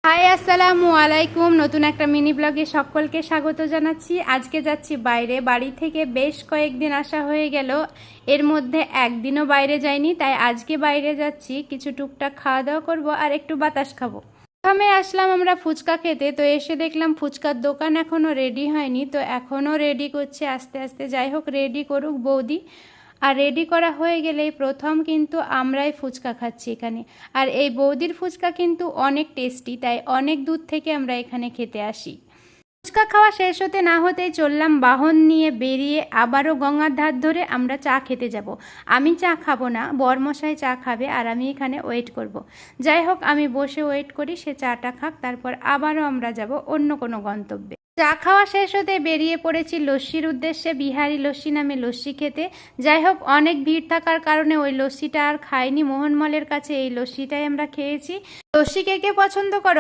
High আসসালামু আলাইকুম। নতুন একটা মিনি ব্লগে সকলকে স্বাগত জানাচ্ছি। আজকে যাচ্ছি বাইরে, বাড়ি থেকে বেশ কয়েকদিন আসা হয়ে গেল, এর মধ্যে একদিনও বাইরে যাইনি। তাই আজকে বাইরে যাচ্ছি, কিছু টুকটাক খাওয়া দাওয়া করবো আর একটু বাতাস খাবো। প্রথমে আসলাম আমরা ফুচকা খেতে, তো এসে দেখলাম ফুচকার দোকান এখনও রেডি হয়নি, তো এখনও রেডি করছে আস্তে আস্তে। যাই হোক, রেডি করুক বৌদি। আর রেডি করা হয়ে গেলেই প্রথম কিন্তু আমরাই ফুচকা খাচ্ছি এখানে। আর এই বৌদির ফুচকা কিন্তু অনেক টেস্টি, তাই অনেক দূর থেকে আমরা এখানে খেতে আসি। ফুচকা খাওয়া শেষ হতে না হতেই চললাম বাহন নিয়ে বেরিয়ে আবারও গঙ্গার ধার ধরে আমরা চা খেতে যাব। আমি চা খাবো না, বরমশাই চা খাবে আর আমি এখানে ওয়েট করব। যাই হোক, আমি বসে ওয়েট করি, সে চাটা খাক, তারপর আবারও আমরা যাব অন্য কোনো গন্তব্যে। চা খাওয়া শেষ হতে বেরিয়ে পড়েছি লস্যির উদ্দেশ্যে, বিহারি লস্যি নামে লস্যি খেতে। যাই হোক, অনেক ভিড় থাকার কারণে ওই লস্যিটা আর খাইনি, মোহনমলের কাছে এই লস্যিটাই আমরা খেয়েছি। লস্যি কে কে পছন্দ করো